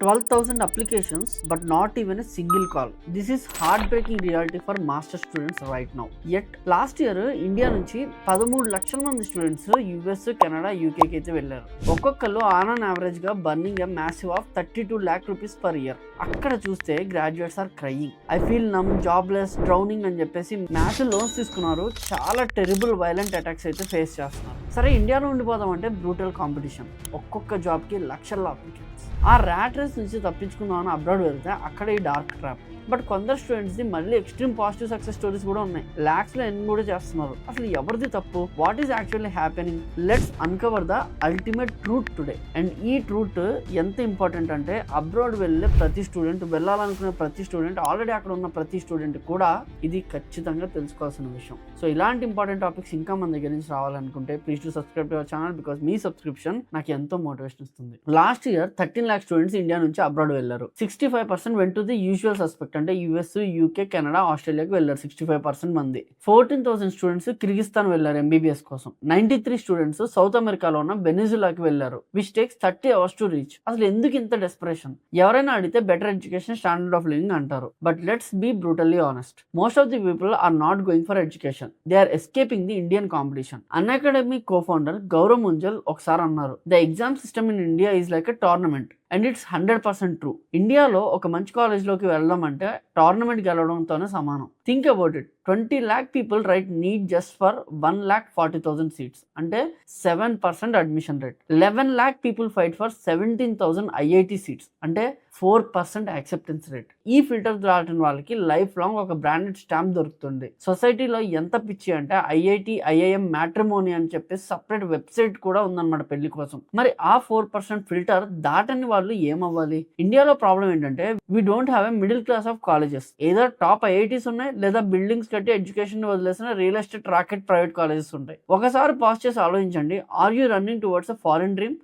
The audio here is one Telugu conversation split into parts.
12,000 applications, but not even a single call. This is heartbreaking reality for master students right now. Yet, last year, India నుంచి 13 లక్షల మంది స్టూడెంట్స్ యుఎస్ కెనడా యూకేకి అయితే వెళ్ళారు. ఒక్కొక్కరు ఆన్ యావరేజ్ గా burning a massive of 32 lakh rupees per year. అక్కడ చూస్తే graduates are crying. I feel numb, jobless, drowning అని చెప్పేసి మ్యాథ్స్ లోన్స్ తీసుకున్నారు. చాలా టెరిబుల్ వైలెంట్ అటాక్స్ అయితే ఫేస్ చేస్తున్నారు. సరే, ఇండియాలో ఉండిపోదాం అంటే బ్రూటల్ కాంపిటీషన్. ఒక్కొక్క జాబ్ కి లక్షల అప్లికేషన్స్. ఆ ర్యాట్ రేస్ నుంచి తప్పించుకుందామని అబ్రాడ్ వెళ్తే అక్కడ ఈ డార్క్ ట్రాప్. బట్ కొందరు స్టూడెంట్స్ ది మళ్ళీ ఎక్స్ట్రీమ్ పాజిటివ్ సక్సెస్ స్టోరీస్ కూడా ఉన్నాయి. లాక్స్ లో ఎన్ని కూడా చేస్తున్నారు. అసలు ఎవరిది తప్పు? What is actually happening? Let's uncover the ultimate truth today. And ఈ ట్రూత్ ఎంత ఇంపార్టెంట్ అంటే అబ్రాడ్ వెళ్ళే ప్రతి స్టూడెంట్, వెళ్ళాలనుకునే ప్రతి స్టూడెంట్, ఆల్రెడీ అక్కడ ఉన్న ప్రతి స్టూడెంట్ కూడా ఇది ఖచ్చితంగా తెలుసుకోవాల్సిన విషయం. సో ఇలాంటి ఇంపార్టెంట్ టాపిక్స్ ఇంకా మన దగ్గర నుంచి రావాలనుకుంటే please to subscribe to our channel, because me subscription నాకు ఎంతో మోటివేషన్ ఇస్తుంది. Last year 13 lakh students India నుంచి అబ్రాడ్ వెళ్ళారు. 65% went to the usual suspect, అంటే యుఎస్, యూకే, కెనడా, ఆస్ట్రేలియాకి వెళ్ళారు 65% మంది. 14,000 స్టూడెంట్స్ కిర్గిస్తాన్ వెళ్ళారు ఎంబీబీఎస్ కోసం. 93 స్టూడెంట్స్ సౌత్ అమెరికాలో ఉన్న వెనిజులాకి వెళ్ళారు, which takes 30 hours to reach. అసలు ఎందుకు ఇంత డెస్పరేషన్? ఎవరైనా అడిగితే better education, standard of living అంటారు. But let's be brutally honest, most of the people are not going for education, they are escaping the Indian competition. Unacademy cofounder Gaurav Munjal ఒకసారి అన్నారు, the exam system in India is like a tournament and it's 100% true. ఇండియాలో ఒక మంచి కాలేజ్లోకి వెళ్ళడం అంటే టోర్నమెంట్ గెలవడంతోనే సమానం. Think about it, 20 lakh people write NEET just for 1,40,000 seats, అంటే 7% admission rate. 11 lakh people fight for 17,000 IIT seats, అంటే 4% యాక్సెప్టెన్స్ రేట్. ఈ ఫిల్టర్ దాటిన వాళ్ళకి లైఫ్ లాంగ్ ఒక బ్రాండెడ్ స్టాంప్ దొరుకుతుంది. సొసైటీలో ఎంత పిచ్చి అంటే ఐఐటి, ఐఐఎం, మ్యాట్రిమోనీ అని చెప్పేసి సపరేట్ వెబ్సైట్ కూడా ఉందన్నమాట పెళ్లి కోసం. మరి ఆ 4% ఫిల్టర్ దాటని వాళ్ళు ఏమవ్వాలి? ఇండియాలో ప్రాబ్లం ఏంటంటే we don't have a middle class of colleges. ఏదో టాప్ ఐఐటీస్ ఉన్నాయి, లేదా బిల్డింగ్స్ కట్టి ఎడ్యుకేషన్ వదిలేసిన real estate racket private colleges ఉంటాయి. ఒకసారి పాస్ చేసి ఆలోచించండి, are you running towards a foreign dream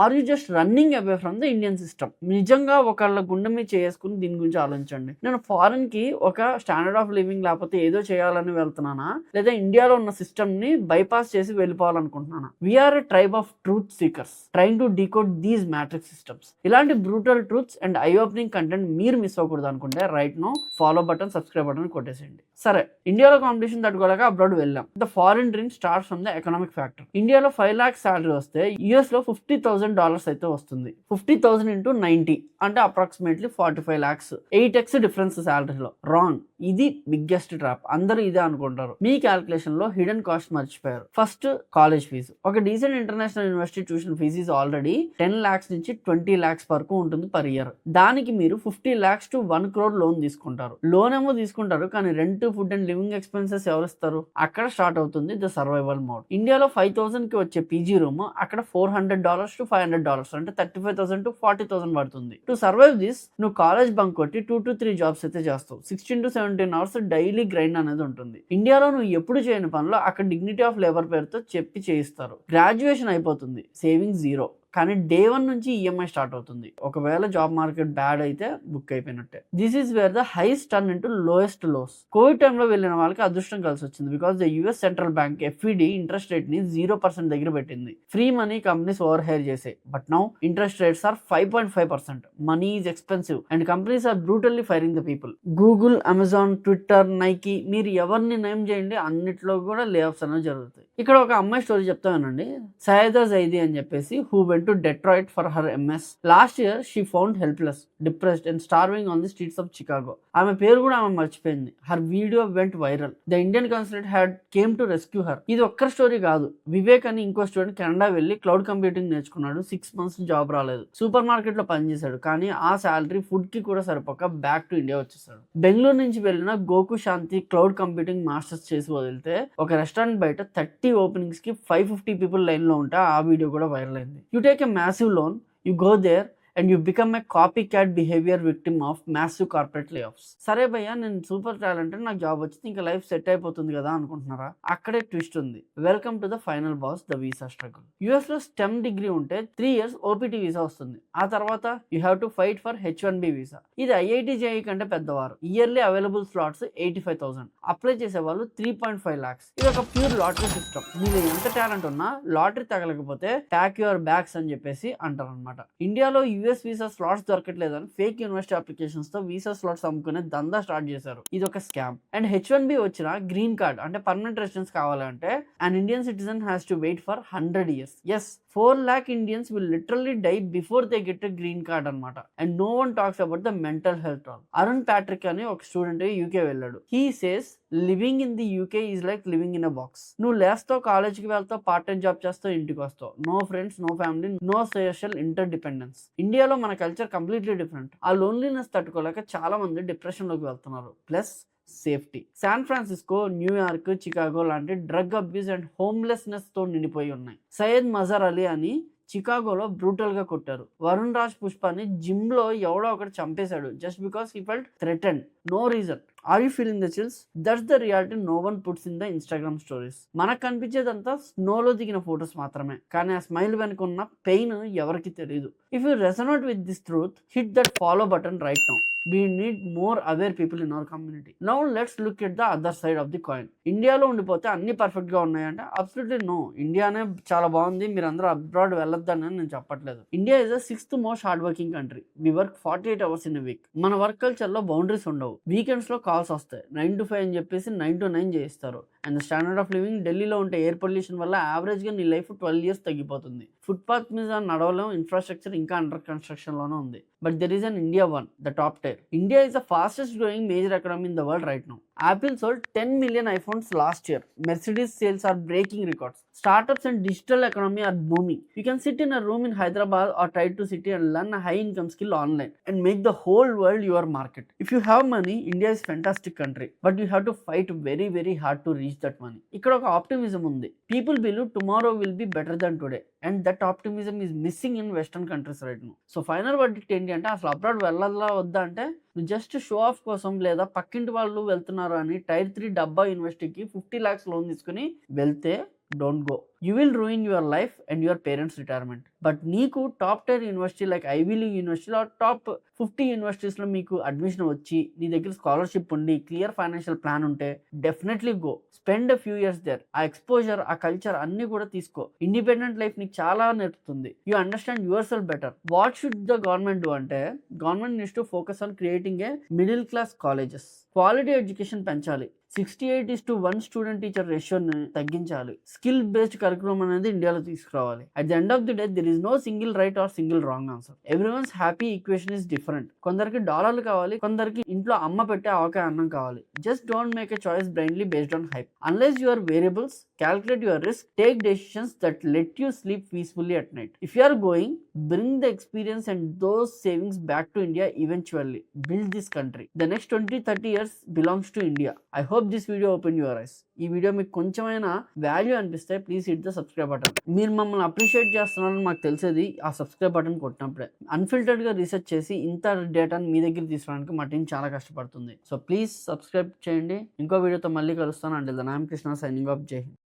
are you just running away from the Indian system? నిజంగా ఒకళ్ళ గుండె మీద చేసుకుని దీని గురించి ఆలోచించండి. నేను ఫారెన్ కి ఒక స్టాండర్డ్ ఆఫ్ లివింగ్ లేకపోతే ఏదో చేయాలని వెళ్తున్నానా, లేదా ఇండియాలో ఉన్న సిస్టమ్ ని బైపాస్ చేసి వెళ్ళిపోవాలనుకుంటున్నానా? We are a tribe of truth seekers trying to decode these matrix systems. ఇలాంటి brutal truths and eye opening content మీరు మిస్ అవ్వకూడదు అనుకుంటే right now follow button, subscribe button కొట్టేసేయండి. సరే, ఇండియాలో కాంపిటీషన్ తట్టుకోలేక అబ్రాడ్ వెళ్ళాం. The foreign dream starts from the economic factor. ఇండియాలో 5 lakhs శాలరీ వస్తే యుఎస్ లో $50,000 అయితే వస్తుంది. 50,000 into 90 అంటే అప్రాక్సిమేట్లీ 45 lakhs. 8x డిఫరెన్స్ శాలరీలో. రాంగ్. ఇది బిగ్గెస్ట్ ట్రాప్. అందరూ ఇదే అనుకుంటారు. మీ క్యాల్కులేషన్ లో హిడెన్ కాస్ట్ మర్చిపోయారు. First, college fees. ఒక decent international university tuition fees is already 10 lakhs నుంచి 20 lakhs వరకు ఉంటుంది పర్ ఇయర్. దానికి మీరు 50 lakhs to 1 crore లోన్ తీసుకుంటారు. లోన్ ఏమో తీసుకుంటారు, కానీ rent, food and living expenses ఎవరు ఇస్తారు? అక్కడ స్టార్ట్ అవుతుంది ద సర్వైవల్ మోడ్. ఇండియాలో 5,000 కి వచ్చే పీజీ రూమ్ అక్కడ $400 to $500, అంటే 35,000 to 40,000 పడుతుంది. టు సర్వైవ్ దిస్ నువ్వు కాలేజ్ బంక్ కొట్టి 2 to 3 జాబ్స్ అయితే చేస్తావు. 16 to 17 hours డైలీ గ్రైండ్ అనేది ఉంటుంది. ఇండియాలో నువ్వు ఎప్పుడు చేయని పనులు అక్కడ డిగ్నిటీ ఆఫ్ లేబర్ పేరుతో చెప్పి చేయిస్తారు. గ్రాడ్యుయేషన్ అయిపోతుంది, సేవింగ్ జీరో, కానీ డే 1 నుంచి ఈఎంఐ స్టార్ట్ అవుతుంది. ఒకవేళ జాబ్ మార్కెట్ బ్యాడ్ అయితే బుక్ అయిపోయినట్టే. This is where the highest turn into lowest lows. Covid టైంలో వెళ్ళిన వాళ్ళకి అదృష్టం కలిసి వచ్చింది, because the US central bank FED interest rate ని 0% దగ్గర పెట్టింది. Free money companies over hire చేసాయి. But now interest rates are 5.5%. Money is expensive and companies are brutally firing the people. Google, Amazon, Twitter, Nike, మీరు ఎవరిని నేమ్ చేయండి, అన్నిట్లో కూడా లే ఆఫ్స్ అనేవి జరుగుతాయి. ఇక్కడ ఒక అమ్మాయి స్టోరీ చెప్తానండి. సయదా జైదీ అని చెప్పేసి, who went to Detroit for her MS. Last year, she found helpless, depressed and starving on the streets of Chicago. ఆమె పేరు కూడా ఆమె మర్చిపోయింది. Her video went viral. The Indian consulate had came to rescue her. ఇది ఒక్క స్టోరీ కాదు. వివేక్ అని ఇంకో స్టూడెంట్ కెనడా వెళ్ళి క్లౌడ్ కంప్యూటింగ్ నేర్చుకున్నాడు. 6 months జాబ్ రాలేదు. సూపర్ మార్కెట్ లో పనిచేశాడు, కానీ ఆ శాలరీ ఫుడ్ కి కూడా సరిపోక బ్యాక్ టు ఇండియా వచ్చేసాడు. బెంగళూరు నుంచి వెళ్ళిన గోకు శాంతి క్లౌడ్ కంప్యూటింగ్ మాస్టర్స్ చేసి వదిలితే ఒక రెస్టారెంట్ బయట 30 ఓపెనింగ్స్ కి 550 people లైన్ లో ఉంటే ఆ వీడియో కూడా వైరల్ అయింది. You take a massive loan, you go there and you become a copycat behavior victim of massive corporate layoffs. సరే భయ్యా, నేను సూపర్ టాలెంటెడ్, నాకు జాబ్ వచ్చింది, ఇంకా లైఫ్ సెట్ అయిపోతుంది కదా అనుకుంటున్నారా? అక్కడే ట్విస్ట్ ఉంది. Welcome to the final boss, the visa struggle. US లో స్టెమ్ డిగ్రీ ఉంటే 3 years ఓపీటీ వీసా వస్తుంది. ఆ తర్వాత you have to fight for H1B visa. ఇది ఐఐటి జేఈ కంటే పెద్దవారు. Yearly available slots 85,000. అప్లై చేసే వాళ్ళు 3.5 lakhs. ఇది ఒక ప్యూర్ లాటరీ సిస్టమ్. మీరు ఎంత టాలెంట్ ఉన్నా లాటరీ తగలకపోతే ప్యాక్ యువర్ బ్యాగ్స్ అని చెప్పేసి అంటారు అనమాట. ఇండియాలో యూఎస్ వీసా స్లాట్స్ దొరకట్లేదని ఫేక్ యూనివర్సిటీ అప్లికేషన్స్ తో వీసా స్లాట్స్ అమ్ముకునే దందా స్టార్ట్ చేశారు. ఇది ఒక స్కామ్. అండ్ H1B వచ్చిన గ్రీన్ కార్డ్ అంటే పర్మనెంట్ రెసిడెన్స్ కావాలంటే an Indian citizen has to wait for 100 years. Yes, 4 lakh Indians will literally die before they get a green card అనమాట. And no one talks about the mental health all. Arun Patrick అని ఒక స్టూడెంట్ యూకే వెళ్ళాడు. He says living in the UK is like living in a box. నువ్వు లేస్తావు, కాలేజ్కి వెళ్తావు, పార్ట్ టైం జాబ్ చేస్తావు, ఇంటికి వస్తావు. No friends, no family, no social interdependence. ఇండియాలో మన కల్చర్ కంప్లీట్లీ డిఫరెంట్. ఆ లోన్లీనెస్ తట్టుకోలేక చాలా మంది డిప్రెషన్లోకి వెళ్తున్నారు. Plus safety. San Francisco, New York, Chicago లాంటి డ్రగ్ అబ్యూస్ అండ్ హోమ్లెస్నెస్ తో నిండిపోయి ఉన్నాయి. సయ్యద్ మజార్ అలీ అని చికాగోలో బ్రూటల్ గా కొట్టారు. వరుణ్ రాజ్ పుష్పాని జిమ్ లో ఎవడో ఒకటి చంపేశాడు just because he felt threatened. No reason. Are you feeling the chills? That's the reality no one puts in the Instagram stories. మనకు కనిపించేదంతా స్నోలో దిగిన ఫొటోస్ మాత్రమే, కానీ ఆ స్మైల్ వెనుక ఉన్న పెయిన్ ఎవరికి తెలియదు. If you resonate with this truth, hit that follow button right now. We need more aware people in our community. Now let's look at the other side of the coin. ఇండియాలో ఉండిపోతే అన్ని పర్ఫెక్ట్ గా ఉన్నాయంటే అబ్సల్యూట్లీ నో. ఇండియానే చాలా బాగుంది, మీరు అందరూ అబ్రాడ్ వెళ్ళొద్దని నేను చెప్పట్లేదు. India is the 6th most hard working country. We work 48 hours in a week. మన వర్క్ కల్చర్ లో బౌండరీస్ ఉండవు. వీకెండ్స్ లో కాల్స్ వస్తాయి. 9 to 5 అని చెప్పేసి 9 to 9 చేయిస్తారు. అండ్ స్టాండర్డ్ ఆఫ్ లివింగ్ ఢిల్లీలో ఉంటే ఎయిర్ పొల్యూషన్ వల్ల యావరేజ్ గా నీ లైఫ్ 12 years తగ్గిపోతుంది. ఫుట్పాత్ మీద నడవలేం, ఇన్ఫ్రాస్ట్రక్చర్ ఇంకా అండర్ కన్స్ట్రక్షన్ లోనే ఉంది. But there is an India one, the top tier. India is the fastest growing major economy in the world right now. Apple sold 10 million iPhones last year. Mercedes sales are breaking records. Startups and digital economy are booming. You can sit in a room in Hyderabad or try to city and learn a high income skill online and make the whole world your market. If you have money, India is fantastic country, but you have to fight very very hard to reach that money. ఇక్కడ ఒక ఆప్టిమిజం ఉంది. People believe tomorrow will be better than today, and that optimism is missing in western countries right now. So final verdict ఏంటి అంటే, అసలు అబ్రాడ్ వెళ్ళాలా వద్దా అంటే, నువ్వు జస్ట్ షో ఆఫ్ కోసం లేదా పక్కింటి వాళ్ళు వెళ్తున్నారు అని టైర్ 3 డబ్బా యూనివర్సిటీకి 50 lakhs లోన్ తీసుకుని వెళ్తే don't go. You will ruin your life and your parents retirement. But నీకు top tier university like Ivy League university or top 50 యూనివర్సిటీస్లో మీకు అడ్మిషన్ వచ్చి నీ దగ్గర స్కాలర్షిప్ ఉండి క్లియర్ ఫైనాన్షియల్ ప్లాన్ ఉంటే definitely go. Spend a few years there. ఆ ఎక్స్పోజర్, ఆ కల్చర్ అన్ని కూడా తీసుకో. ఇండిపెండెంట్ లైఫ్ నీకు చాలా నేర్పుతుంది. You understand your self better. What should the government do అంటే, government needs to focus on creating a middle class colleges. Quality education పెంచాలి. 68:1 స్టూడెంట్ టీచర్ రేషియోని తగ్గించాలి. స్కిల్ బేస్డ్ కరికులం అనేది ఇండియాలో తీసుకురావాలి. At the end of the day there is no single right or single wrong answer. Everyone's happy equation is different. కొందరికి డాలర్లు కావాలి, కొందరికి ఇంట్లో అమ్మ పెట్టే ఆవకాయ అన్నం కావాలి. Just don't make a choice blindly based on hype. Unless your variables, calculate your risk, take decisions that let you sleep peacefully at night. If you are going, bring the experience and those savings back to India eventually. Build this country. The next 20-30 years belongs to India. I hope this video opened your eyes. ఈ వీడియో మీకు కొంచెమైనా వాల్యూ అనిపిస్తే please hit the subscribe button. మీరు మమ్మల్ని అప్రిషియేట్ చేస్తున్నారని మాకు తెలిసేది ఆ సబ్స్క్రైబ్ బటన్ కొట్టినప్పుడే. అన్ఫిల్టర్డ్ గా రీసెర్చ్ చేసి ఇంత డేటాని మీ దగ్గర తీసుకోవడానికి మా టీం చాలా కష్టపడుతుంది. సో ప్లీజ్ సబ్స్క్రైబ్ చేయండి. ఇంకో వీడియోతో మళ్ళీ కలుస్తాను. అంటే ఐఎమ్ కృష్ణ, సైనింగ్ ఆఫ్. జై హింద్.